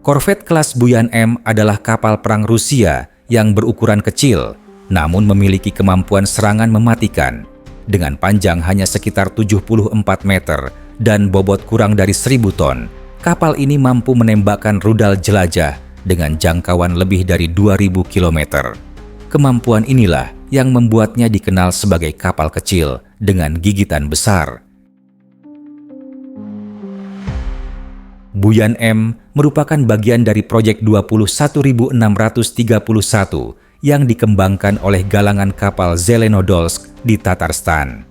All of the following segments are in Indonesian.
Korvet kelas Buyan M adalah kapal perang Rusia yang berukuran kecil, namun memiliki kemampuan serangan mematikan. Dengan panjang hanya sekitar 74 meter dan bobot kurang dari 1000 ton, kapal ini mampu menembakkan rudal jelajah dengan jangkauan lebih dari 2000 km. Kemampuan inilah yang membuatnya dikenal sebagai kapal kecil dengan gigitan besar. Buyan M merupakan bagian dari proyek 21631 yang dikembangkan oleh galangan kapal Zelenodolsk di Tatarstan.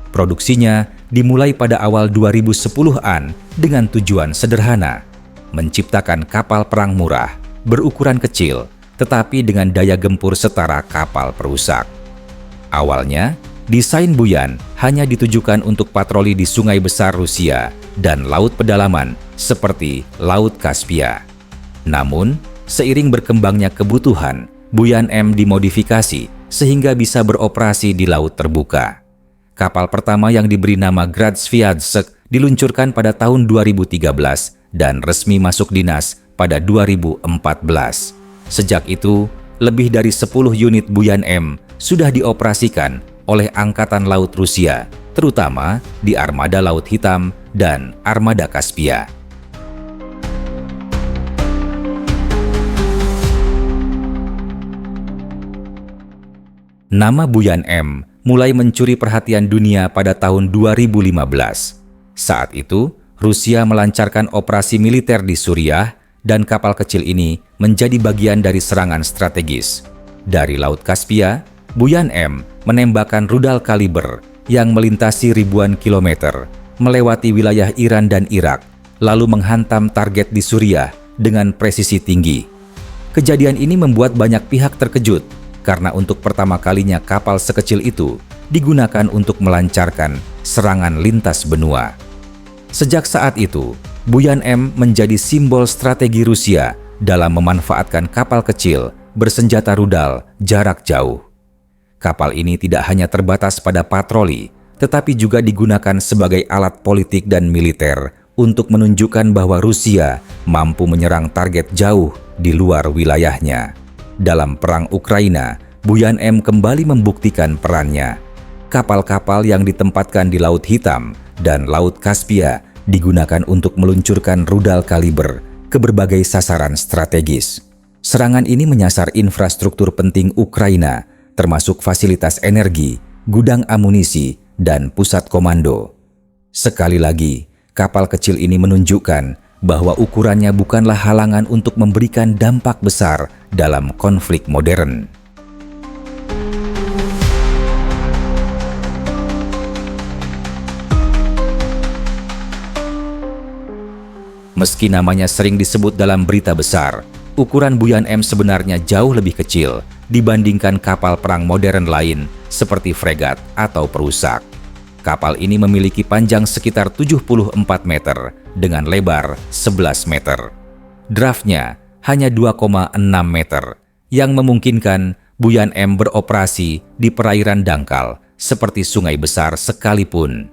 Produksinya dimulai pada awal 2010-an dengan tujuan sederhana, menciptakan kapal perang murah, berukuran kecil, tetapi dengan daya gempur setara kapal perusak. Awalnya, desain Buyan hanya ditujukan untuk patroli di sungai besar Rusia dan laut pedalaman seperti Laut Kaspia. Namun, seiring berkembangnya kebutuhan, Buyan M dimodifikasi sehingga bisa beroperasi di laut terbuka. Kapal pertama yang diberi nama Grad Sviatsk diluncurkan pada tahun 2013 dan resmi masuk dinas pada 2014. Sejak itu, lebih dari 10 unit Buyan M sudah dioperasikan oleh Angkatan Laut Rusia, terutama di Armada Laut Hitam dan Armada Kaspia. Nama Buyan M mulai mencuri perhatian dunia pada tahun 2015. Saat itu, Rusia melancarkan operasi militer di Suriah dan kapal kecil ini menjadi bagian dari serangan strategis. Dari Laut Kaspia, Buyan M menembakkan rudal kaliber yang melintasi ribuan kilometer, melewati wilayah Iran dan Irak, lalu menghantam target di Suriah dengan presisi tinggi. Kejadian ini membuat banyak pihak terkejut, karena untuk pertama kalinya kapal sekecil itu digunakan untuk melancarkan serangan lintas benua. Sejak saat itu, Buyan M menjadi simbol strategi Rusia dalam memanfaatkan kapal kecil bersenjata rudal jarak jauh. Kapal ini tidak hanya terbatas pada patroli, tetapi juga digunakan sebagai alat politik dan militer untuk menunjukkan bahwa Rusia mampu menyerang target jauh di luar wilayahnya. Dalam Perang Ukraina, Buyan M kembali membuktikan perannya. Kapal-kapal yang ditempatkan di Laut Hitam dan Laut Kaspia digunakan untuk meluncurkan rudal kaliber ke berbagai sasaran strategis. Serangan ini menyasar infrastruktur penting Ukraina, termasuk fasilitas energi, gudang amunisi, dan pusat komando. Sekali lagi, kapal kecil ini menunjukkan bahwa ukurannya bukanlah halangan untuk memberikan dampak besar dalam konflik modern. Meski namanya sering disebut dalam berita besar, ukuran Buyan M sebenarnya jauh lebih kecil dibandingkan kapal perang modern lain seperti fregat atau perusak. Kapal ini memiliki panjang sekitar 74 meter dengan lebar 11 meter. Draftnya hanya 2,6 meter, yang memungkinkan Buyan M beroperasi di perairan dangkal seperti sungai besar sekalipun.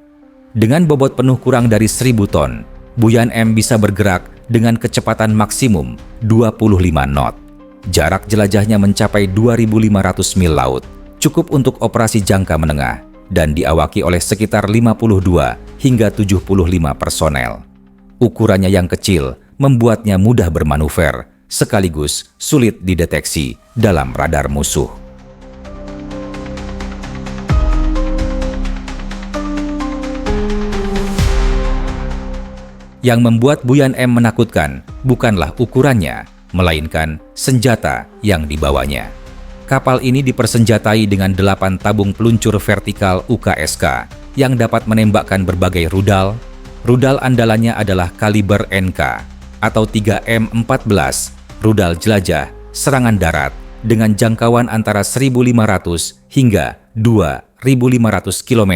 Dengan bobot penuh kurang dari 1000 ton, Buyan M bisa bergerak dengan kecepatan maksimum 25 knot. Jarak jelajahnya mencapai 2.500 mil laut, cukup untuk operasi jangka menengah, dan diawaki oleh sekitar 52 hingga 75 personel. Ukurannya yang kecil membuatnya mudah bermanuver, sekaligus sulit dideteksi dalam radar musuh. Yang membuat Buyan M menakutkan bukanlah ukurannya, melainkan senjata yang dibawanya. Kapal ini dipersenjatai dengan 8 tabung peluncur vertikal UKSK yang dapat menembakkan berbagai rudal. Rudal andalannya adalah kaliber NK atau 3M14, rudal jelajah serangan darat dengan jangkauan antara 1.500 hingga 2.500 km.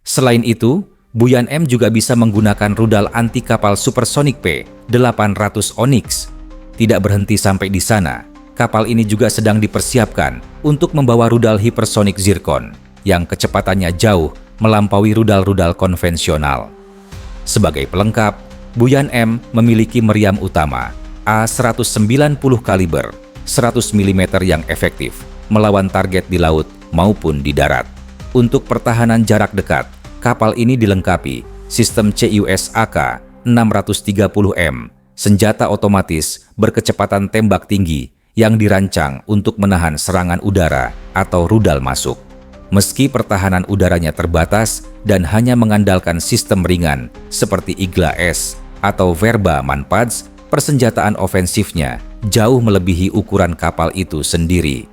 Selain itu, Buyan M juga bisa menggunakan rudal anti kapal supersonik P-800 Onyx. Tidak berhenti sampai di sana, kapal ini juga sedang dipersiapkan untuk membawa rudal hipersonik Zircon yang kecepatannya jauh melampaui rudal-rudal konvensional. Sebagai pelengkap, Buyan M memiliki meriam utama A190 kaliber 100 mm yang efektif melawan target di laut maupun di darat. Untuk pertahanan jarak dekat, kapal ini dilengkapi sistem CUS-AK 630M, senjata otomatis berkecepatan tembak tinggi yang dirancang untuk menahan serangan udara atau rudal masuk. Meski pertahanan udaranya terbatas dan hanya mengandalkan sistem ringan seperti Igla-S atau Verba Manpads, persenjataan ofensifnya jauh melebihi ukuran kapal itu sendiri.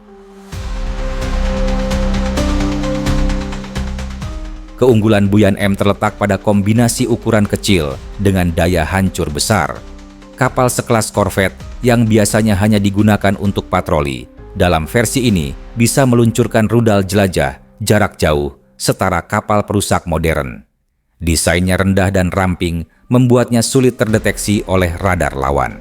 Keunggulan Buyan M terletak pada kombinasi ukuran kecil dengan daya hancur besar. Kapal sekelas korvet yang biasanya hanya digunakan untuk patroli, dalam versi ini bisa meluncurkan rudal jelajah jarak jauh setara kapal perusak modern. Desainnya rendah dan ramping membuatnya sulit terdeteksi oleh radar lawan.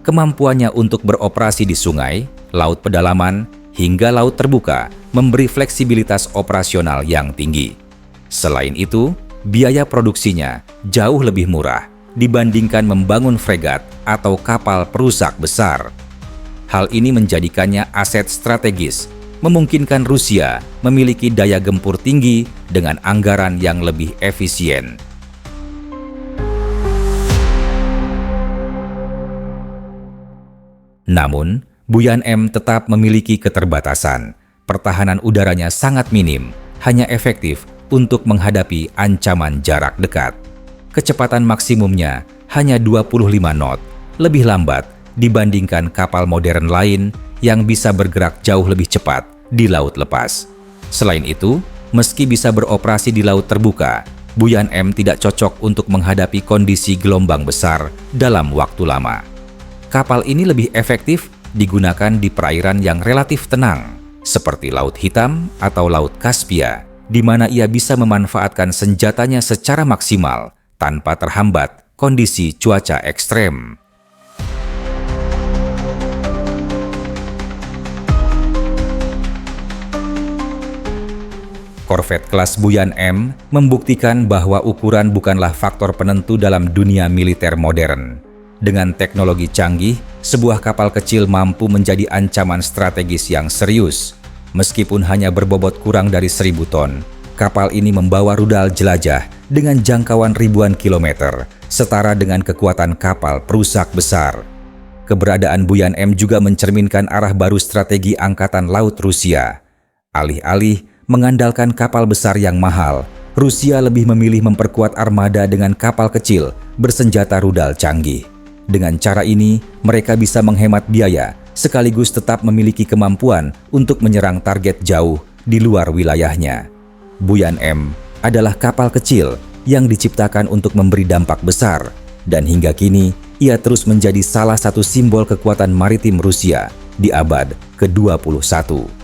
Kemampuannya untuk beroperasi di sungai, laut pedalaman, hingga laut terbuka memberi fleksibilitas operasional yang tinggi. Selain itu, biaya produksinya jauh lebih murah dibandingkan membangun fregat atau kapal perusak besar. Hal ini menjadikannya aset strategis, memungkinkan Rusia memiliki daya gempur tinggi dengan anggaran yang lebih efisien. Namun, Buyan M tetap memiliki keterbatasan. Pertahanan udaranya sangat minim, hanya efektif untuk menghadapi ancaman jarak dekat. Kecepatan maksimumnya hanya 25 knot, lebih lambat dibandingkan kapal modern lain yang bisa bergerak jauh lebih cepat di laut lepas. Selain itu, meski bisa beroperasi di laut terbuka, Buyan M tidak cocok untuk menghadapi kondisi gelombang besar dalam waktu lama. Kapal ini lebih efektif digunakan di perairan yang relatif tenang, seperti Laut Hitam atau Laut Kaspia, di mana ia bisa memanfaatkan senjatanya secara maksimal tanpa terhambat kondisi cuaca ekstrem. Korvet kelas Buyan M membuktikan bahwa ukuran bukanlah faktor penentu dalam dunia militer modern. Dengan teknologi canggih, sebuah kapal kecil mampu menjadi ancaman strategis yang serius. Meskipun hanya berbobot kurang dari 1000 ton, kapal ini membawa rudal jelajah dengan jangkauan ribuan kilometer, setara dengan kekuatan kapal perusak besar. Keberadaan Buyan M juga mencerminkan arah baru strategi Angkatan Laut Rusia. Alih-alih mengandalkan kapal besar yang mahal, Rusia lebih memilih memperkuat armada dengan kapal kecil bersenjata rudal canggih. Dengan cara ini, mereka bisa menghemat biaya sekaligus tetap memiliki kemampuan untuk menyerang target jauh di luar wilayahnya. Buyan M adalah kapal kecil yang diciptakan untuk memberi dampak besar, dan hingga kini ia terus menjadi salah satu simbol kekuatan maritim Rusia di abad ke-21.